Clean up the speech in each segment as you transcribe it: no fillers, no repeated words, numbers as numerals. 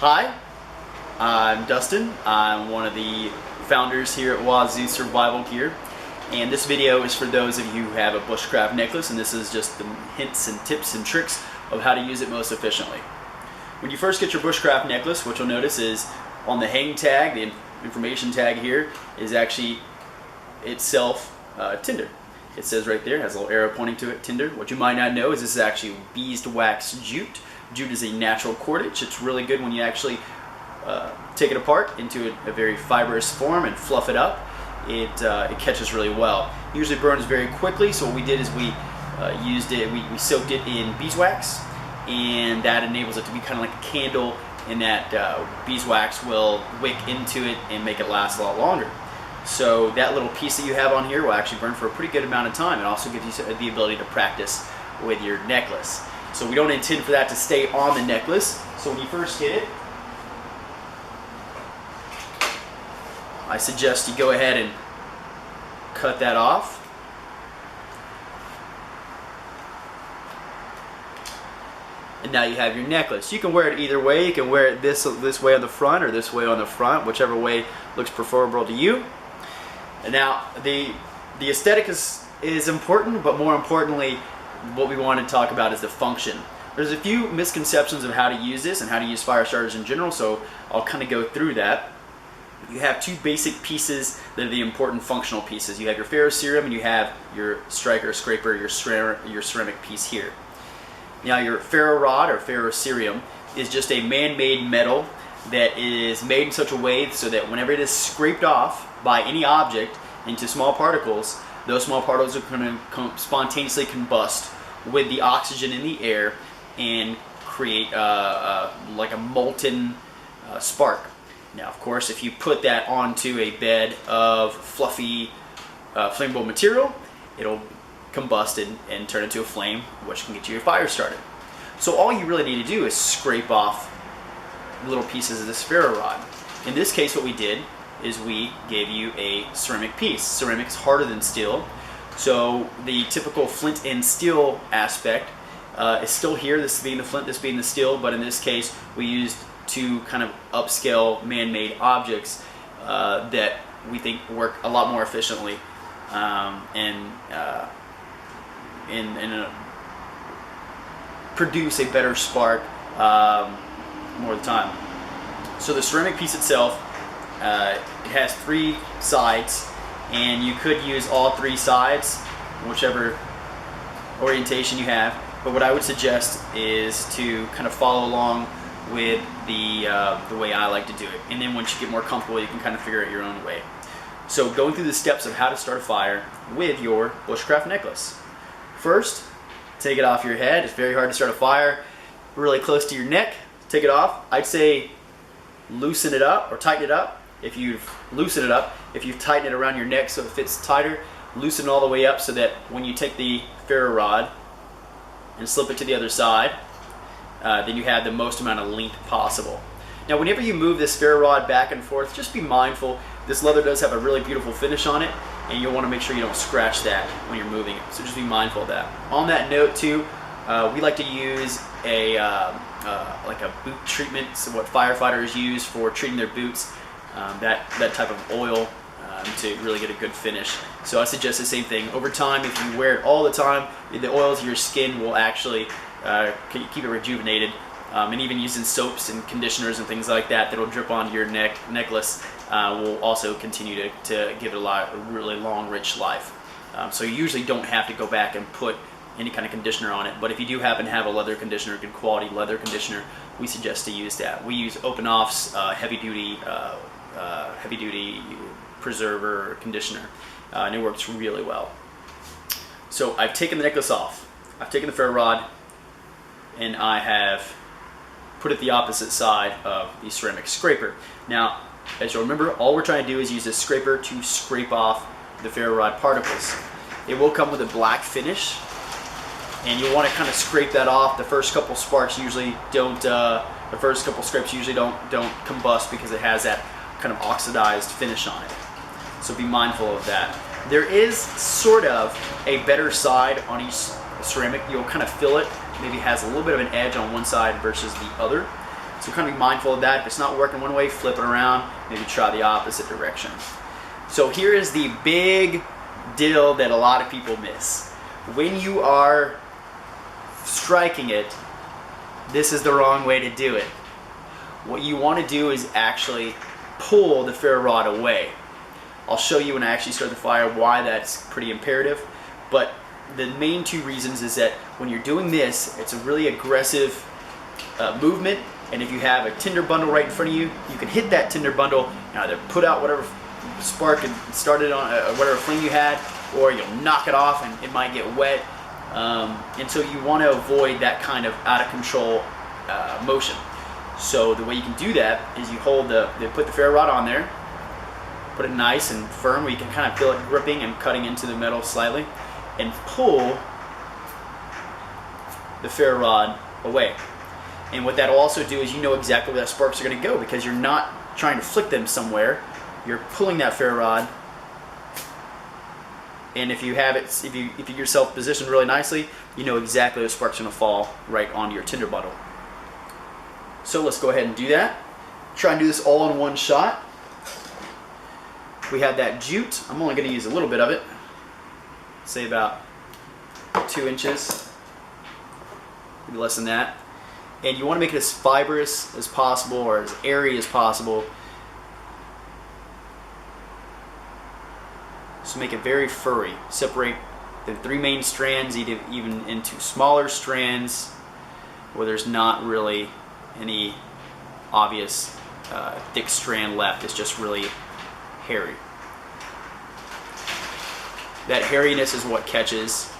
Hi, I'm Dustin. I'm one of the founders here at Wazoo Survival Gear, and this video is for those of you who have a bushcraft necklace, and this is just the hints and tips and tricks of how to use it most efficiently. When you first get your bushcraft necklace, what you'll notice is on the hang tag, the information tag here, is actually itself tinder. It says right there, has a little arrow pointing to it, tinder. What you might not know is this is actually beeswax jute. Jute is a natural cordage. It's really good when you actually take it apart into a very fibrous form and fluff it up. It catches really well. It usually burns very quickly, so what we did is we used it, we soaked it in beeswax, and that enables it to be kind of like a candle, and that beeswax will wick into it and make it last a lot longer. So that little piece that you have on here will actually burn for a pretty good amount of time. It also gives you the ability to practice with your necklace. So we don't intend for that to stay on the necklace. So when you first hit it, I suggest you go ahead and cut that off. And now you have your necklace. You can wear it either way. You can wear it this way on the front or this way on the front, whichever way looks preferable to you. And now the aesthetic is important, but more importantly, what we want to talk about is the function. There's a few misconceptions of how to use this and how to use fire starters in general, so I'll kind of go through that. You have two basic pieces that are the important functional pieces. You have your ferrocerium and you have your striker, scraper, your ceramic piece here. Now your ferro rod or ferrocerium is just a man-made metal that is made in such a way so that whenever it is scraped off by any object into small particles, those small particles are going to spontaneously combust with the oxygen in the air and create like a molten spark. Now, of course, if you put that onto a bed of fluffy flammable material, it'll combust and turn into a flame, which can get you a fire started. So all you really need to do is scrape off little pieces of this ferro rod. In this case, what we did is we gave you a ceramic piece. Ceramic is harder than steel, so the typical flint and steel aspect is still here, this being the flint, this being the steel, but in this case we used two kind of upscale man-made objects that we think work a lot more efficiently and produce a better spark more of the time. So the ceramic piece itself, it has three sides, and you could use all three sides, whichever orientation you have. But what I would suggest is to kind of follow along with the way I like to do it. And then once you get more comfortable, you can kind of figure out your own way. So going through the steps of how to start a fire with your bushcraft necklace. First, take it off your head. It's very hard to start a fire really close to your neck. Take it off. I'd say loosen it up or tighten it up. If you've loosened it up, if you've tightened it around your neck so it fits tighter, loosen it all the way up so that when you take the ferro rod and slip it to the other side, then you have the most amount of length possible. Now whenever you move this ferro rod back and forth, just be mindful. This leather does have a really beautiful finish on it, and you'll want to make sure you don't scratch that when you're moving it. So just be mindful of that. On that note too, we like to use like a boot treatment, so what firefighters use for treating their boots, that type of oil to really get a good finish. So I suggest the same thing. Over time, if you wear it all the time, the oils of your skin will actually keep it rejuvenated. And even using soaps and conditioners and things like that that'll drip onto your necklace will also continue to give it a really long, rich life. So you usually don't have to go back and put any kind of conditioner on it, but if you do happen to have a leather conditioner, good quality leather conditioner, we suggest to use that. We use Obenauf's heavy duty preserver conditioner, and it works really well. So I've taken the necklace off, I've taken the ferro rod, and I have put it the opposite side of the ceramic scraper. Now, as you'll remember, all we're trying to do is use this scraper to scrape off the ferro rod particles. It will come with a black finish, and you'll want to kind of scrape that off. The first couple sparks usually don't, the first couple scrapes usually don't combust because it has that kind of oxidized finish on it. So be mindful of that. There is sort of a better side on each ceramic. You'll kind of feel it. Maybe has a little bit of an edge on one side versus the other. So kind of be mindful of that. If it's not working one way, flip it around, maybe try the opposite direction. So here is the big deal that a lot of people miss. When you are striking it, this is the wrong way to do it. What you want to do is actually pull the ferro rod away. I'll show you when I actually start the fire why that's pretty imperative, but the main two reasons is that when you're doing this, it's a really aggressive movement, and if you have a tinder bundle right in front of you, you can hit that tinder bundle and either put out whatever spark and start it on whatever flame you had, or you'll knock it off and it might get wet. And so you want to avoid that kind of out of control motion. So the way you can do that is you hold put the ferro rod on there, put it nice and firm where you can kind of feel it gripping and cutting into the metal slightly, and pull the ferro rod away. And what that'll also do is you know exactly where that sparks are going to go, because you're not trying to flick them somewhere. You're pulling that ferro rod, and if you have it, if you get yourself positioned really nicely, you know exactly where the sparks are going to fall right onto your tinder bundle. So let's go ahead and do that. Try and do this all in one shot. We have that jute. I'm only going to use a little bit of it, say about 2 inches, maybe less than that. And you want to make it as fibrous as possible, or as airy as possible. So make it very furry. Separate the 3 main strands even into smaller strands where there's not really any obvious thick strand left. It's just really hairy. That hairiness is what catches,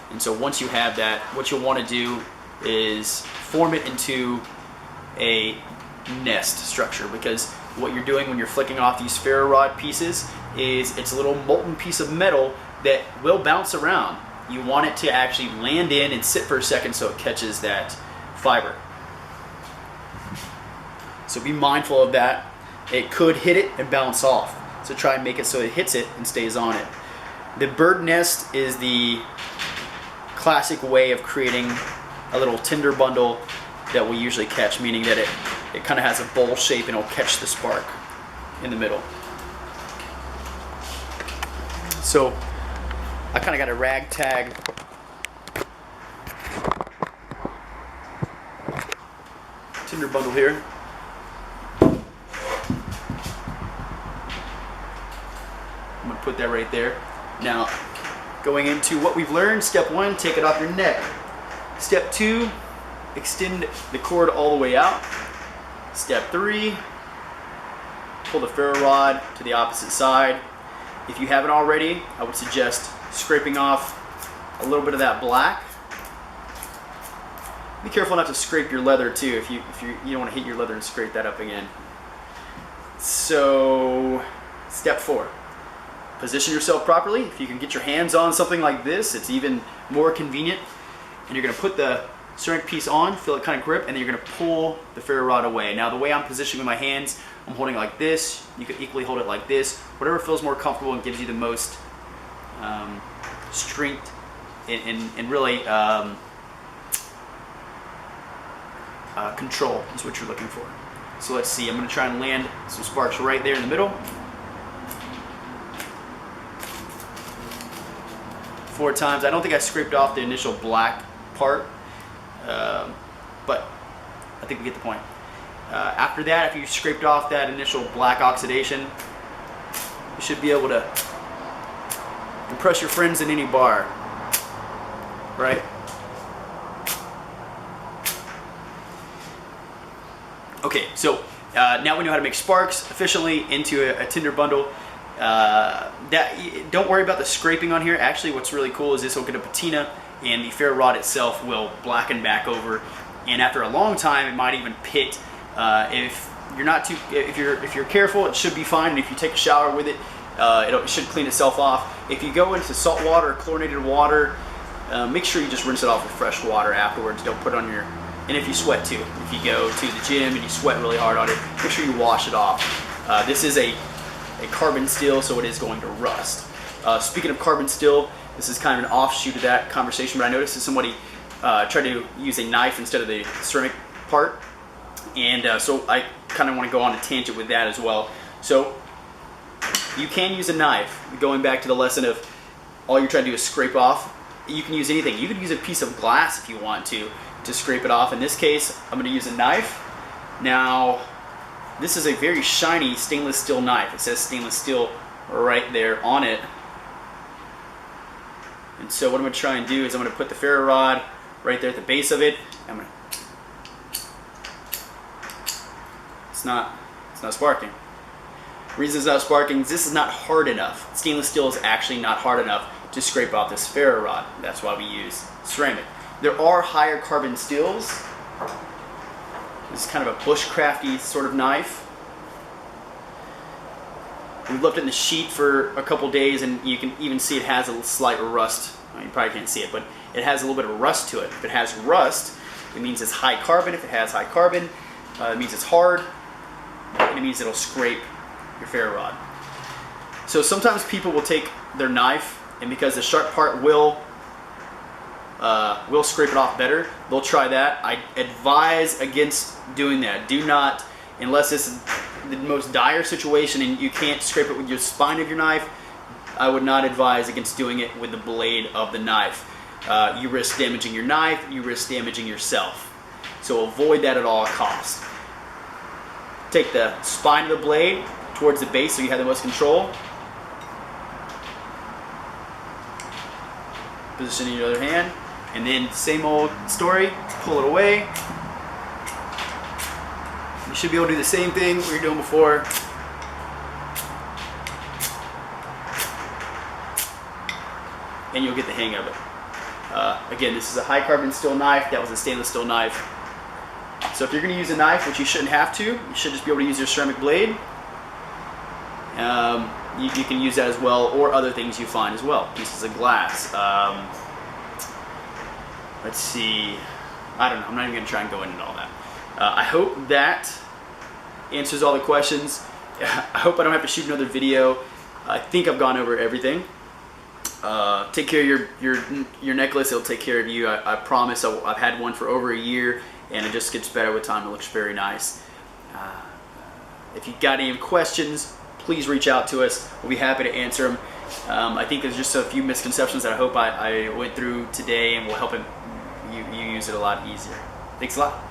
and so once you have that, what you'll want to do is form it into a nest structure, because what you're doing when you're flicking off these ferro rod pieces is it's a little molten piece of metal that will bounce around. You want it to actually land in and sit for a second so it catches that fiber. So be mindful of that. It could hit it and bounce off. So try and make it so it hits it and stays on it. The bird nest is the classic way of creating a little tinder bundle that will usually catch, meaning that it kind of has a bowl shape and it'll catch the spark in the middle. So I kind of got a ragtag tinder bundle here. I'm going to put that right there. Now, going into what we've learned, step 1, take it off your neck. Step 2, extend the cord all the way out. Step 3, pull the ferro rod to the opposite side. If you haven't already, I would suggest scraping off a little bit of that black. Be careful not to scrape your leather too. If you don't want to hit your leather and scrape that up again. So, step 4. Position yourself properly. If you can get your hands on something like this, it's even more convenient. And you're going to put the ceramic piece on, feel it kind of grip, and then you're going to pull the ferro rod away. Now the way I'm positioning with my hands, I'm holding it like this. You could equally hold it like this. Whatever feels more comfortable and gives you the most strength and really control is what you're looking for. So let's see, I'm going to try and land some sparks right there in the middle. 4 times. I don't think I scraped off the initial black part, but I think we get the point. After that, if you scraped off that initial black oxidation, you should be able to impress your friends in any bar, right? Okay, so now we know how to make sparks efficiently into a tinder bundle. Don't worry about the scraping on here. Actually, what's really cool is this will get a patina, and the ferro rod itself will blacken back over. And after a long time, it might even pit. If you're careful, it should be fine. And if you take a shower with it, it should clean itself off. If you go into salt water or chlorinated water, make sure you just rinse it off with fresh water afterwards. Don't put it on your. And if you sweat too, if you go to the gym and you sweat really hard on it, make sure you wash it off. This is a carbon steel, so it is going to rust. Speaking of carbon steel, this is kind of an offshoot of that conversation, but I noticed that somebody tried to use a knife instead of the ceramic part, And so I kind of want to go on a tangent with that as well. So you can use a knife. Going back to the lesson of all you're trying to do is scrape off, you can use anything. You could use a piece of glass if you want to scrape it off. In this case, I'm going to use a knife. Now, this is a very shiny stainless steel knife. It says stainless steel right there on it. And so what I'm going to try and do is I'm going to put the ferro rod right there at the base of it. It's not sparking. The reason it's not sparking is this is not hard enough. Stainless steel is actually not hard enough to scrape off this ferro rod. That's why we use ceramic. There are higher carbon steels. This is kind of a bushcrafty sort of knife. We've left it in the sheet for a couple days, and you can even see it has a slight rust. Well, you probably can't see it, but it has a little bit of rust to it. If it has rust, it means it's high carbon. If it has high carbon, it means it's hard, and it means it'll scrape your ferro rod. So sometimes people will take their knife, and because the sharp part will scrape it off better, they'll try that. I advise against doing that. Do not, unless it's the most dire situation and you can't scrape it with your spine of your knife, I would not advise against doing it with the blade of the knife. You risk damaging your knife, you risk damaging yourself. So avoid that at all costs. Take the spine of the blade towards the base so you have the most control. Position in your other hand, and then same old story, pull it away. You should be able to do the same thing we were doing before. And you'll get the hang of it. Again, this is a high carbon steel knife. That was a stainless steel knife. So if you're going to use a knife, which you shouldn't have to, you should just be able to use your ceramic blade. You can use that as well, or other things you find as well. Pieces of glass. Let's see. I don't know. I'm not even going to try and go into all that. I hope that answers all the questions. I hope I don't have to shoot another video. I think I've gone over everything. Take care of your necklace. It'll take care of you. I promise. I've had one for over a year, and it just gets better with time. It looks very nice. If you've got any questions, please reach out to us. We'll be happy to answer them. I think there's just a few misconceptions that I hope I went through today and will help you use it a lot easier. Thanks a lot.